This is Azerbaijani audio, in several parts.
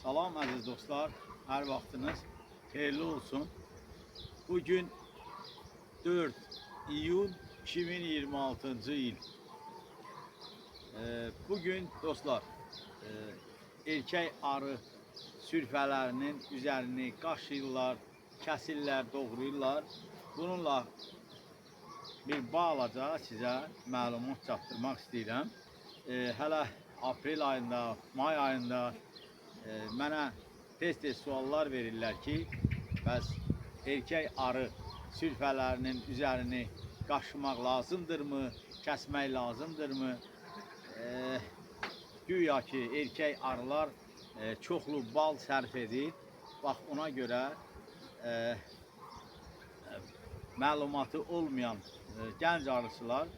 Salam əziz dostlar, hər vaxtınız xeyirli olsun. Bugün 4 iyun 2026-cı il. Bugün dostlar, erkək arı sürfələrinin üzərini qaşıyırlar, kəsirlər, doğrayırlar. Bununla bir balaca sizə məlumat çatdırmaq istəyirəm. Hələ aprel ayında, may ayında mənə tez-tez suallar verirlər ki, bəs erkək arı sürfələrinin üzərini qaşımaq lazımdırmı, kəsmək lazımdırmı? Güya ki, erkək arılar çoxlu bal sərf edir. Bax, ona görə məlumatı olmayan gənc arıçılar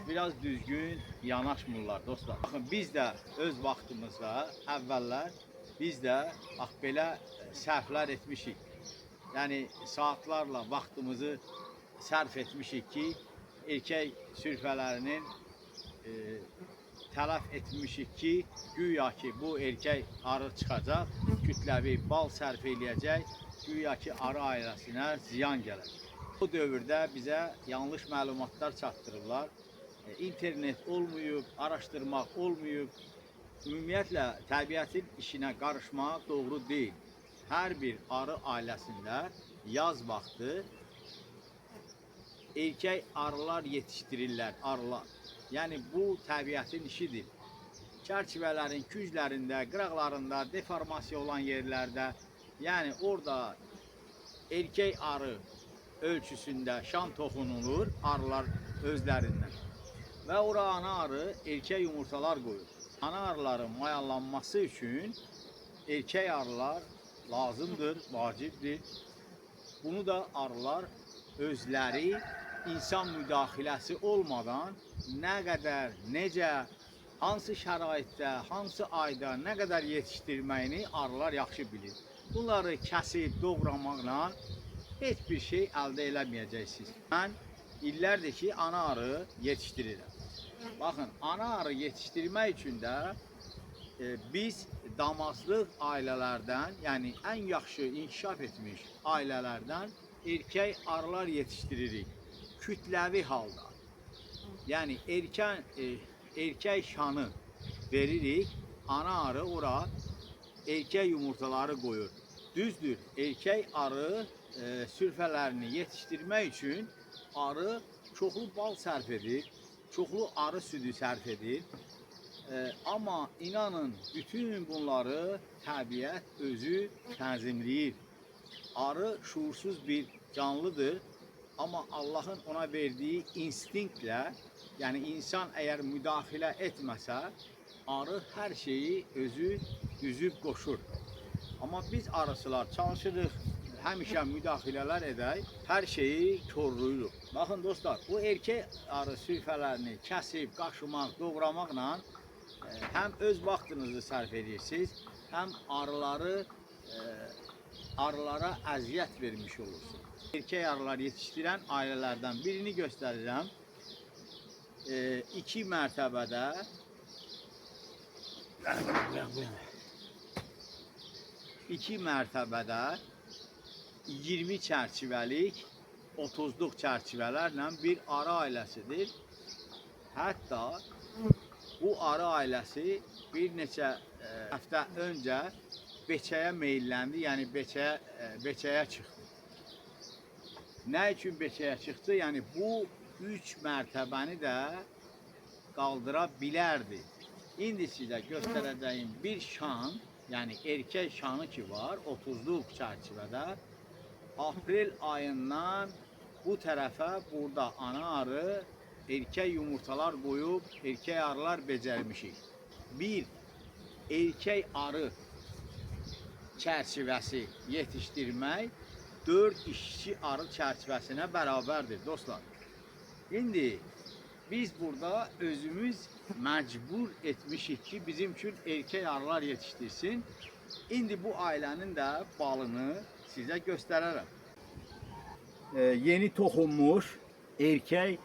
biraz düzgün yanaşmırlar dostlar. Baxın, biz də öz vaxtımızda əvvəllər biz də bax belə sərflər etmişik. Yəni saatlarla vaxtımızı sərf etmişik ki, erkək sürfələrinin tələf etmişik ki, güya ki bu erkək arı çıxacaq, kütləvi bal sərf eləyəcək, güya ki arı ailəsinə ziyan gələcək. Bu dövrdə bizə yanlış məlumatlar çatdırırlar. İnternet olmayıb, araşdırmaq olmayıb. Ümumiyyətlə, təbiətin işinə qarışmaq doğru deyil. Hər bir arı ailəsində yaz vaxtı erkək arılar yetişdirirlər, arılar. Yəni, bu təbiətin işidir. Çərçivələrin küclərində, qıraqlarında, deformasiya olan yerlərdə, yəni orada erkək arı ölçüsündə şan toxunulur arılar özlərindən. Və ora ana arı erkək yumurtalar qoyur. Ana arıların mayalanması üçün erkək arılar lazımdır, vacibdir. Bunu da arılar özləri insan müdaxiləsi olmadan nə qədər, necə, hansı şəraitdə, hansı ayda, nə qədər yetişdirməyini arılar yaxşı bilir. Bunları kəsib, doğramaqla heç bir şey əldə eləməyəcəksiniz. Mən illərdir ki, ana arı yetişdirirəm. Baxın, ana arı yetişdirmək üçün də biz damazlıq ailələrdən, yəni ən yaxşı inkişaf etmiş ailələrdən erkək arılar yetişdiririk. Kütləvi halda. Yəni erkək şanı veririk, ana arı ora erkək yumurtaları qoyur. Düzdür, erkək arı sürfələrini yetişdirmək üçün arı çoxlu bal sərf edir, çoxlu arı südü sərf edir. Amma inanın, bütün bunları təbiət özü tənzimləyir. Arı şuursuz bir canlıdır. Amma Allahın ona verdiyi instinktlə, yəni insan əgər müdaxilə etməsə, arı hər şeyi özü düzüb qoşur. Amma biz arıçılar çalışırıq, həmişə müdaxilələr edək, hər şeyi korlayırıq. Baxın dostlar, bu erkək arı sürfələrini kəsib, qaşımaq, doğramaqla həm öz vaxtınızı sərf edirsiniz, həm arılara əziyyət vermiş olursunuz. Erkək arılar yetişdirən ailələrdən birini göstərirəm. 2 mərtəbədə 2 mərtəbədə 20 çərçivəlik 30'luq çərçivələrlə bir arı ailəsidir. Hətta bu arı ailəsi bir neçə həftə öncə beçəyə meyilləndi, yəni beçəyə çıxdı. Nə üçün beçəyə çıxdı? Yəni bu 3 mərtəbəni də qaldıra bilərdi. İndi sizə göstərəcəyim bir şan, yəni erkək şanı ki var 30'luq çərçivədə, aprel ayından bu tərəfə burada ana arı erkək yumurtalar qoyub, erkək arılar becərmişik. Bir erkək arı çərçivəsi yetişdirmək 4 işçi arı çərçivəsinə bərabərdir dostlar. İndi biz burada özümüz məcbur etmişik ki, bizim üçün erkək arılar yetişdirsin. İndi bu ailənin də balını sizə göstərərəm. Yeni toxunmuş erkək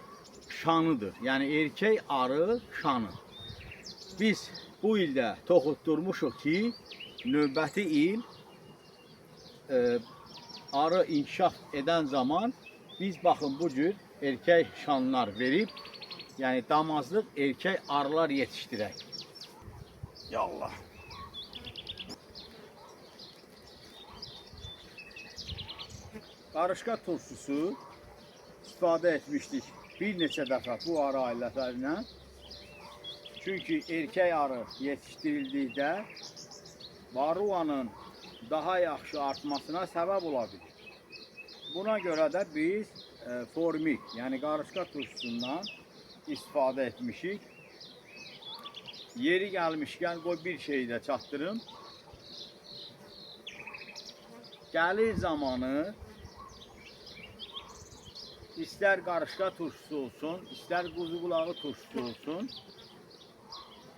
şanıdır. Yəni erkək arı şanı. Biz bu ildə toxutturmuşuq ki, növbəti il arı inkişaf eden zaman biz bakın bu cür erkek şanlar verip yani damazlık erkek arılar yetiştirək. Yallah. Qarışqa turşusu istifadə etmişdik bir neçə dəfə bu arı ailələrinə. Çünki erkek arı yetişdirildikdə varroanın daha yaxşı artmasına səbəb ola bilir. Buna görə də biz formik, yəni qarışqa turşusundan istifadə etmişik. Yeri gəlmişkən qoy bir şeyi də çatdırım. Gəlir zamanı istər qarışqa turşusu olsun, istər quzu qulağı turşusu olsun,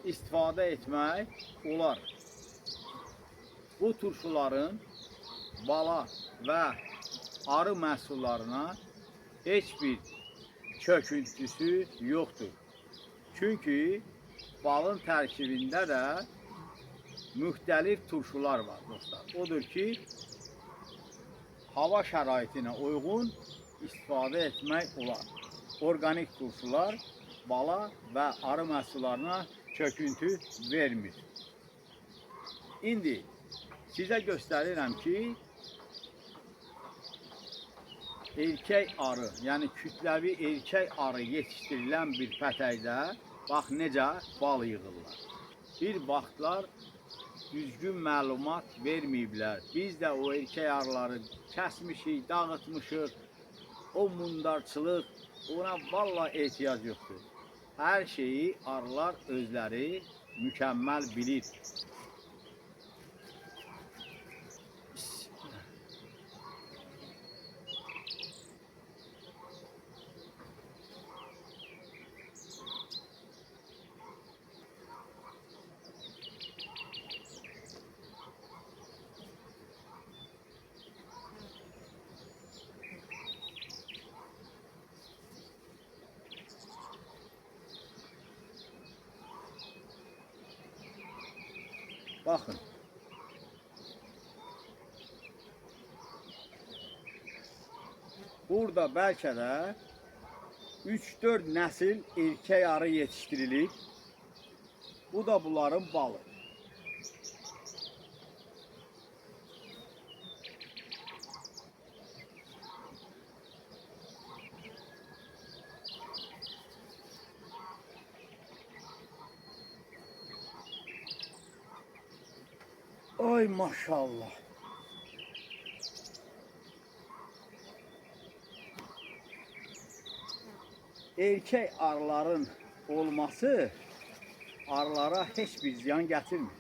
istifadə etmək olar. Bu turşuların bala və arı məhsullarına heç bir çöküntüsü yoxdur. Çünki balın tərkibində də müxtəlif turşular var dostlar. Odur ki, hava şəraitinə uyğun istifadə etmək olar. Organik turşular bala və arı məhsullarına çöküntü vermir. İndi sizə göstərirəm ki, erkek arı, yəni kütləvi erkek arı yetişdirilən bir pətəkdə bax necə bal yığırlar. Bir vaxtlar düzgün məlumat verməyiblər. Biz də o erkek arıları kəsmişik, dağıtmışıq. O mundarçılıq, ona valla ehtiyac yoxdur. Hər şeyi arılar özləri mükəmməl bilir. Baxın. Burada bəlkə də 3-4 nəsil erkek arı yetişdirilib. Bu da bunların balı. Ay maşallah. Erkek arıların olması arılara heç bir ziyan gətirmir.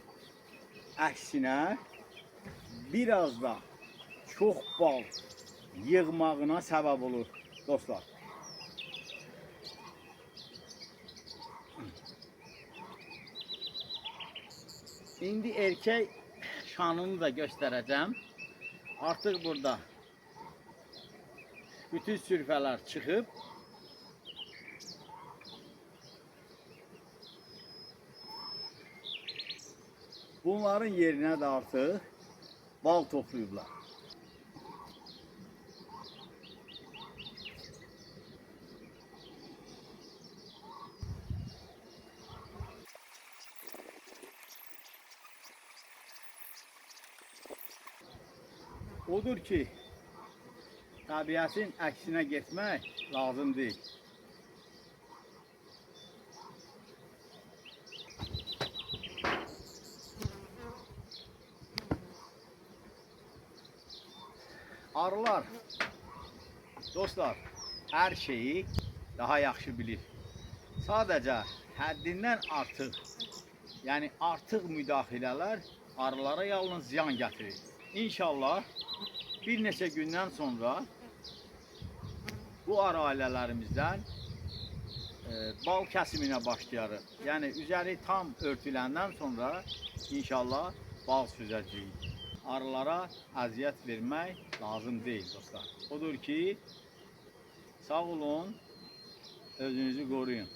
Əksinə biraz da çox bal yığmağına səbəb olur dostlar. İndi erkek şanını da göstereceğim. Artık burada bütün sürfələr çıxıb. Bunların yerine də artıq bal toplayıblar. Odur ki, təbiətin əksinə getmək lazım deyil. Arılar, dostlar, hər şeyi daha yaxşı bilir. Sadəcə həddindən artıq, yəni artıq müdaxilələr arılara yalnız ziyan gətirir. İnşallah bir neçə gündən sonra bu arı ailələrimizdən bal kəsiminə başlayarıq. Yəni üzəri tam örtüləndən sonra inşallah bal süzəcəyik. Arılara əziyyət vermək lazım deyil dostlar. Odur ki, sağ olun, özünüzü qoruyun.